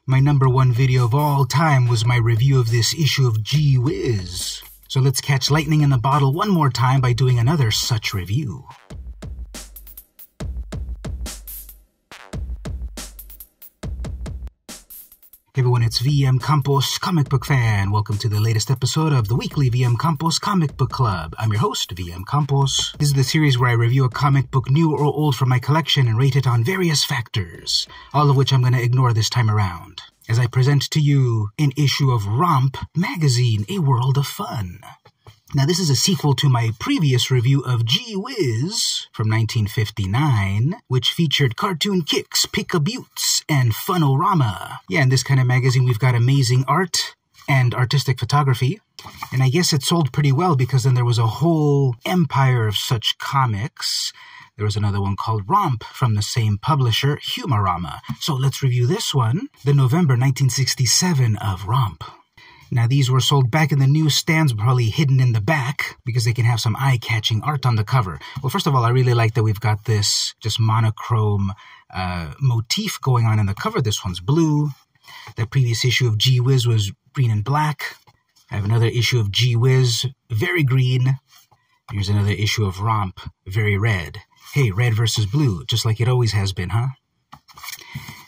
My #1 video of all time was my review of this issue of Gee Whiz. So let's catch lightning in the bottle one more time by doing another such review. Hey everyone, it's vmcampos, comic book fan. Welcome to the latest episode of the weekly vmcampos Comic Book Club. I'm your host, vmcampos. This is the series where I review a comic book new or old from my collection and rate it on various factors, all of which I'm going to ignore this time around, as I present to you an issue of Romp magazine, A World of Fun. Now, this is a sequel to my previous review of Gee Whiz from 1959, which featured cartoon kicks, pick-a-buttes, and fun-o-rama. Yeah, in this kind of magazine, we've got amazing art and artistic photography. And I guess it sold pretty well because then there was a whole empire of such comics. There was another one called Romp from the same publisher, Humorama. So let's review this one, the November 1967 of Romp. Now, these were sold back in the newsstands, probably hidden in the back, because they can have some eye-catching art on the cover. Well, first of all, I really like that we've got this just monochrome motif going on in the cover. This one's blue. The previous issue of Gee Whiz was green and black. I have another issue of Gee Whiz, very green. Here's another issue of Romp, very red. Hey, red versus blue, just like it always has been, huh?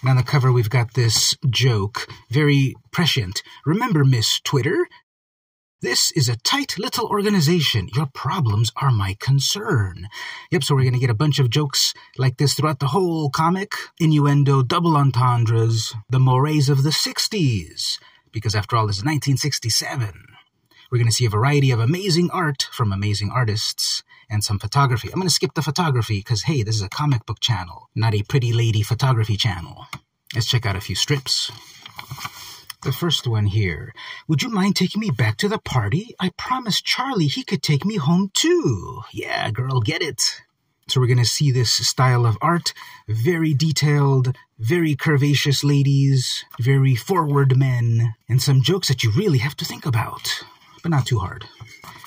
And on the cover, we've got this joke, very prescient. Remember, Miss Twitter, this is a tight little organization. Your problems are my concern. Yep, so we're going to get a bunch of jokes like this throughout the whole comic. Innuendo, double entendres, the mores of the 60s. Because after all, this is 1967. We're going to see a variety of amazing art from amazing artists and some photography. I'm going to skip the photography because, hey, this is a comic book channel, not a pretty lady photography channel. Let's check out a few strips. The first one here. Would you mind taking me back to the party? I promised Charlie he could take me home too. Yeah, girl, get it. So we're going to see this style of art. Very detailed, very curvaceous ladies, very forward men, and some jokes that you really have to think about, but not too hard.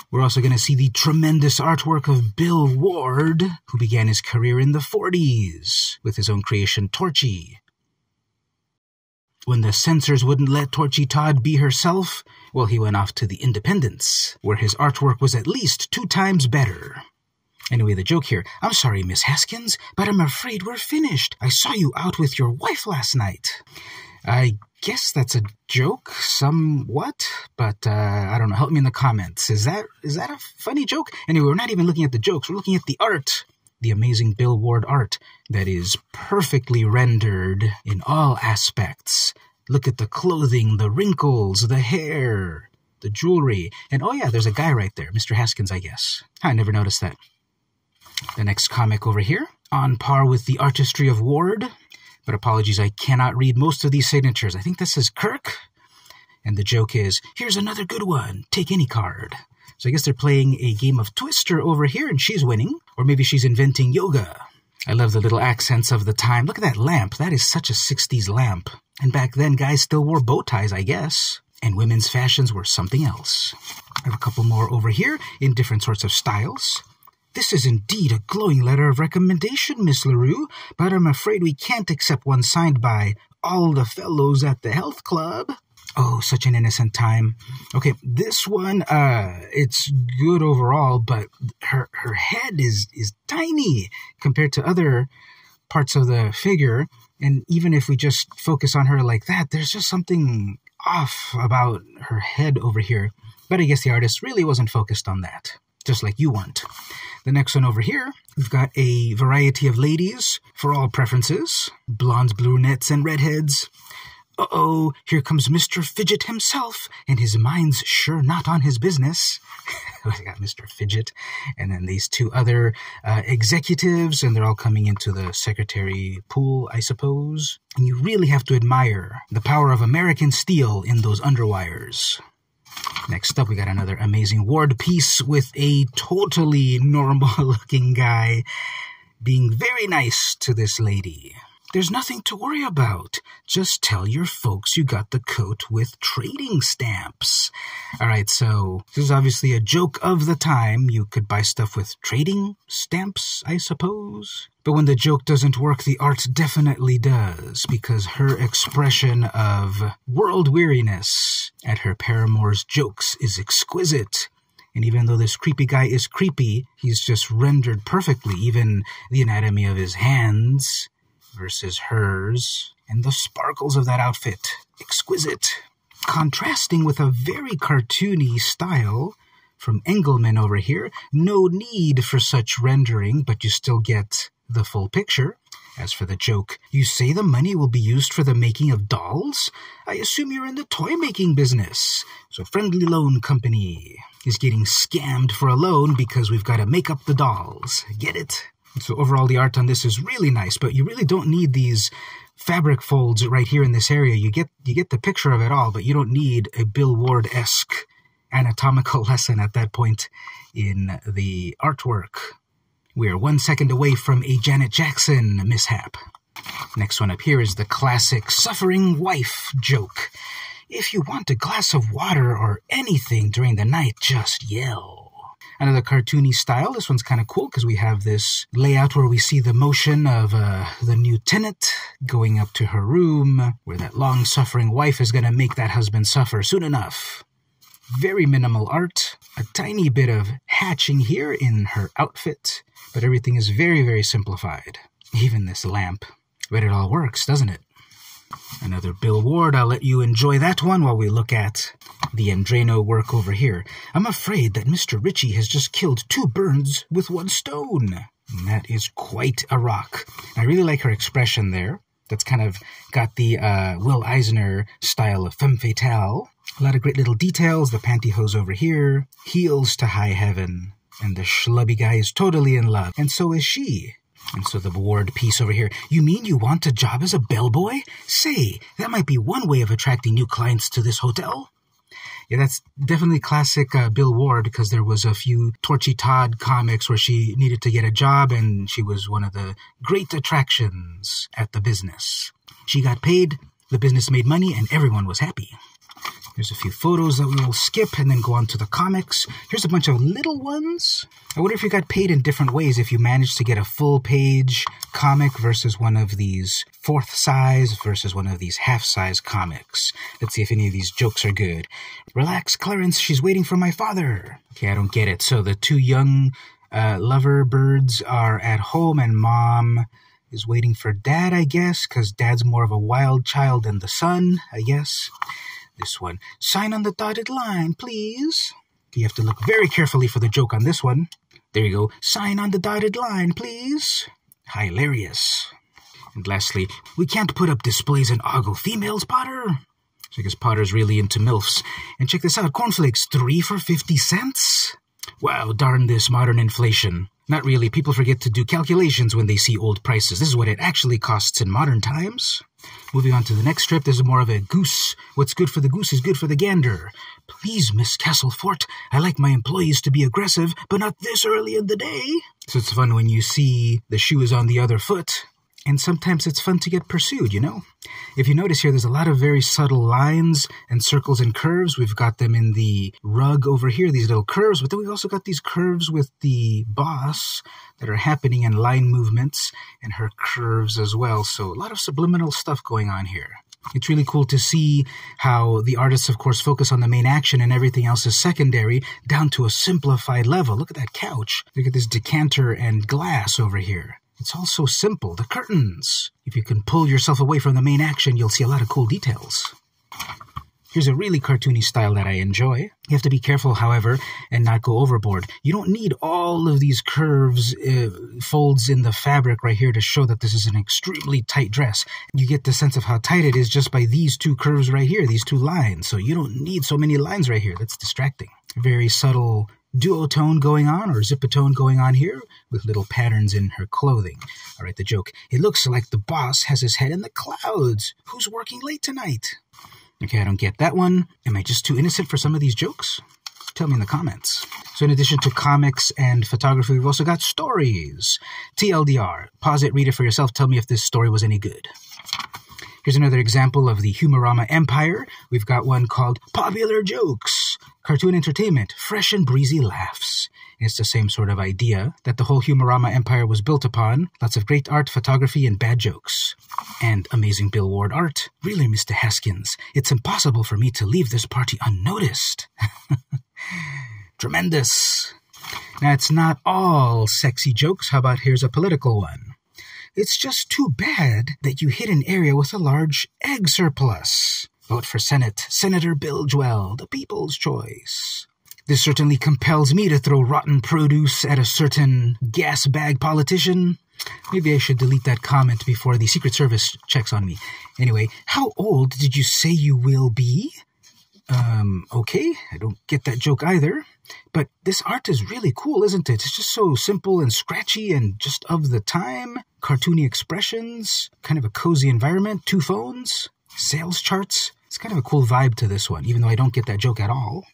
We're also going to see the tremendous artwork of Bill Ward, who began his career in the 40s with his own creation, Torchy. When the censors wouldn't let Torchy Todd be herself, well, he went off to the Independents, where his artwork was at least 2 times better. Anyway, the joke here. I'm sorry, Miss Haskins, but I'm afraid we're finished. I saw you out with your wife last night. I guess that's a joke, somewhat, but I don't know. Help me in the comments. Is that a funny joke? Anyway, we're not even looking at the jokes. We're looking at the art, the amazing Bill Ward art that is perfectly rendered in all aspects. Look at the clothing, the wrinkles, the hair, the jewelry, and oh yeah, there's a guy right there, Mr. Haskins, I guess. I never noticed that. The next comic over here, on par with the artistry of Ward. But apologies, I cannot read most of these signatures. I think this is Kirk. And the joke is, here's another good one. Take any card. So I guess they're playing a game of Twister over here, and she's winning. Or maybe she's inventing yoga. I love the little accents of the time. Look at that lamp. That is such a 60s lamp. And back then, guys still wore bow ties, I guess. And women's fashions were something else. I have a couple more over here in different sorts of styles. This is indeed a glowing letter of recommendation, Miss LaRue, but I'm afraid we can't accept one signed by all the fellows at the health club. Oh, such an innocent time. Okay, this one, it's good overall, but her head is tiny compared to other parts of the figure. And even if we just focus on her like that, there's just something off about her head over here. But I guess the artist really wasn't focused on that, just like you weren't. The next one over here, we've got a variety of ladies for all preferences. Blondes, brunettes, and redheads. Uh-oh, here comes Mr. Fidget himself, and his mind's sure not on his business. We got Mr. Fidget, and then these 2 other executives, and they're all coming into the secretary pool, I suppose. And you really have to admire the power of American steel in those underwires. Next up, we got another amazing Ward piece with a totally normal-looking guy being very nice to this lady. There's nothing to worry about. Just tell your folks you got the coat with trading stamps. All right, so this is obviously a joke of the time. You could buy stuff with trading stamps, I suppose. But when the joke doesn't work, the art definitely does, because her expression of world weariness at her paramour's jokes is exquisite. And even though this creepy guy is creepy, he's just rendered perfectly. Even the anatomy of his hands versus hers, and the sparkles of that outfit, exquisite. Contrasting with a very cartoony style from Engelman over here. No need for such rendering, but you still get the full picture. As for the joke, you say the money will be used for the making of dolls? I assume you're in the toy-making business. So Friendly Loan Company is getting scammed for a loan because we've got to make up the dolls. Get it? So overall, the art on this is really nice, but you really don't need these fabric folds right here in this area. You get the picture of it all, but you don't need a Bill Ward-esque anatomical lesson at that point in the artwork. We're 1 second away from a Janet Jackson mishap. Next one up here is the classic suffering wife joke. If you want a glass of water or anything during the night, just yell. Another cartoony style. This one's kind of cool because we have this layout where we see the motion of the new tenant going up to her room, where that long-suffering wife is going to make that husband suffer soon enough. Very minimal art. A tiny bit of hatching here in her outfit, but everything is very, very simplified. Even this lamp. But it all works, doesn't it? Another Bill Ward. I'll let you enjoy that one while we look at the Andreno work over here. I'm afraid that Mr. Ritchie has just killed 2 birds with 1 stone. And that is quite a rock. I really like her expression there. That's kind of got the Will Eisner style of femme fatale. A lot of great little details. The pantyhose over here. Heels to high heaven. And the schlubby guy is totally in love. And so is she. And so the Ward piece over here. You mean you want a job as a bellboy? Say, that might be one way of attracting new clients to this hotel. Yeah, that's definitely classic Bill Ward, because there was a few Torchy Todd comics where she needed to get a job, and she was one of the great attractions at the business. She got paid, the business made money, and everyone was happy. There's a few photos that we will skip and then go on to the comics. Here's a bunch of little ones. I wonder if you got paid in different ways, if you managed to get a full-page comic versus one of these 4th size versus one of these half-size comics. Let's see if any of these jokes are good. Relax, Clarence, she's waiting for my father. Okay, I don't get it. So the 2 young lover birds are at home, and Mom is waiting for Dad, I guess, because Dad's more of a wild child than the son, I guess. This one. Sign on the dotted line, please. You have to look very carefully for the joke on this one. There you go. Sign on the dotted line, please. Hilarious. And lastly, we can't put up displays and ogle females, Potter. So I guess Potter's really into MILFs. And check this out. Cornflakes, 3 for 50 cents? Wow, darn this modern inflation. Not really. People forget to do calculations when they see old prices. This is what it actually costs in modern times. Moving on to the next strip, this is more of a goose. What's good for the goose is good for the gander. Please, Miss Castlefort, I like my employees to be aggressive, but not this early in the day. So it's fun when you see the shoe is on the other foot. And sometimes it's fun to get pursued, you know? If you notice here, there's a lot of very subtle lines and circles and curves. We've got them in the rug over here, these little curves, but then we've also got these curves with the boss that are happening in line movements and her curves as well. So a lot of subliminal stuff going on here. It's really cool to see how the artists, of course, focus on the main action and everything else is secondary down to a simplified level. Look at that couch. Look at this decanter and glass over here. It's all so simple. The curtains. If you can pull yourself away from the main action, you'll see a lot of cool details. Here's a really cartoony style that I enjoy. You have to be careful, however, and not go overboard. You don't need all of these curves, folds in the fabric right here to show that this is an extremely tight dress. You get the sense of how tight it is just by these 2 curves right here, these 2 lines. So you don't need so many lines right here. That's distracting. Very subtle duotone going on, or zipatone going on here, with little patterns in her clothing. All right, the joke. It looks like the boss has his head in the clouds. Who's working late tonight? Okay, I don't get that one. Am I just too innocent for some of these jokes? Tell me in the comments. So in addition to comics and photography, we've also got stories. TLDR. Pause it, read it for yourself. Tell me if this story was any good. Here's another example of the Humorama Empire. We've got one called Popular Jokes. Cartoon entertainment, fresh and breezy laughs. It's the same sort of idea that the whole Humorama Empire was built upon. Lots of great art, photography, and bad jokes. And amazing Bill Ward art. Really, Mr. Haskins, it's impossible for me to leave this party unnoticed. Tremendous. Now, it's not all sexy jokes. How about here's a political one? It's just too bad that you hit an area with a large egg surplus. Vote for Senate, Senator Bilgewell, the people's choice. This certainly compels me to throw rotten produce at a certain gas bag politician. Maybe I should delete that comment before the Secret Service checks on me. Anyway, how old did you say you will be? Okay, I don't get that joke either. But this art is really cool, isn't it? It's just so simple and scratchy and just of the time. Cartoony expressions, kind of a cozy environment, 2 phones, sales charts. It's kind of a cool vibe to this one, even though I don't get that joke at all.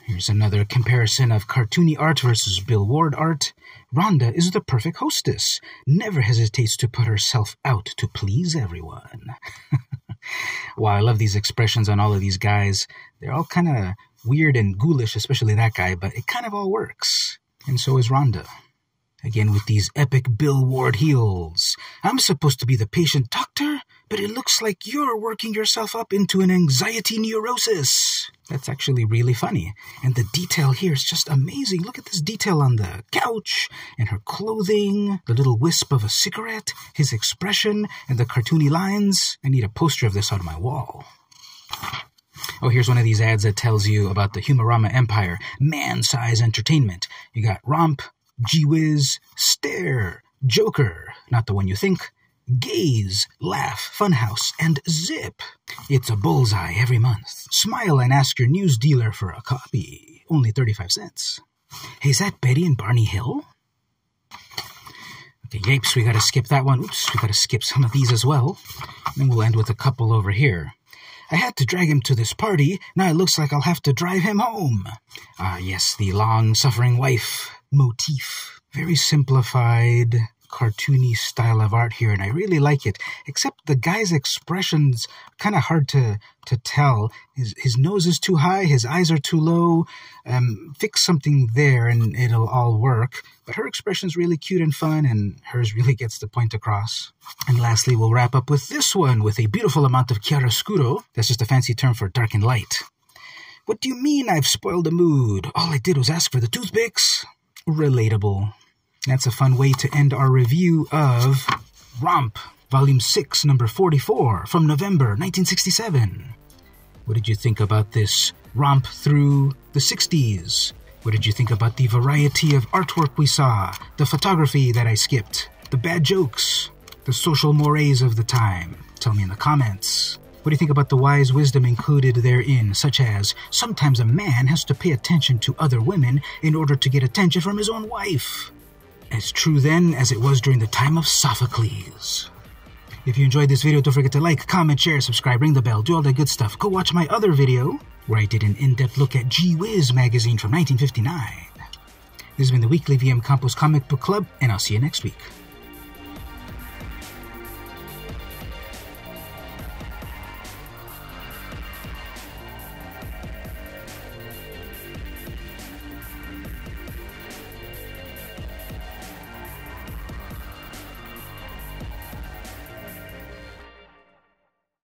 Here's another comparison of cartoony art versus Bill Ward art. Rhonda is the perfect hostess, never hesitates to put herself out to please everyone. Wow, I love these expressions on all of these guys. They're all kind of weird and ghoulish, especially that guy, but it kind of all works. And so is Rhonda. Again with these epic Bill Ward heels. I'm supposed to be the patient doctor, but it looks like you're working yourself up into an anxiety neurosis. That's actually really funny. And the detail here is just amazing. Look at this detail on the couch and her clothing, the little wisp of a cigarette, his expression, and the cartoony lines. I need a poster of this on my wall. Oh, here's one of these ads that tells you about the Humorama Empire. Man-size entertainment. You got Romp, Gee-Whiz, Stare, Joker, not the one you think, Gaze, Laugh, Funhouse, and Zip. It's a bullseye every month. Smile and ask your news dealer for a copy. Only 35 cents. Hey, is that Betty and Barney Hill? Okay, yipes, we gotta skip that one. Oops, we gotta skip some of these as well. And then we'll end with a couple over here. I had to drag him to this party. Now it looks like I'll have to drive him home. Ah, yes, the long-suffering wife motif. Very simplified, cartoony style of art here, and I really like it. Except the guy's expressions are kind of hard to tell. His nose is too high, his eyes are too low. Fix something there and it'll all work. But her expression's really cute and fun, and hers really gets the point across. And lastly, we'll wrap up with this one with a beautiful amount of chiaroscuro. That's just a fancy term for dark and light. What do you mean I've spoiled the mood? All I did was ask for the toothpicks. Relatable. That's a fun way to end our review of Romp, Volume 6, Number 44, from November 1967. What did you think about this romp through the 60s? What did you think about the variety of artwork we saw, the photography that I skipped, the bad jokes, the social mores of the time? Tell me in the comments. What do you think about the wise wisdom included therein, such as, sometimes a man has to pay attention to other women in order to get attention from his own wife? As true then as it was during the time of Sophocles. If you enjoyed this video, don't forget to like, comment, share, subscribe, ring the bell, do all that good stuff. Go watch my other video, where I did an in-depth look at Gee-Whiz magazine from 1959. This has been the weekly VM Campos Comic Book Club, and I'll see you next week.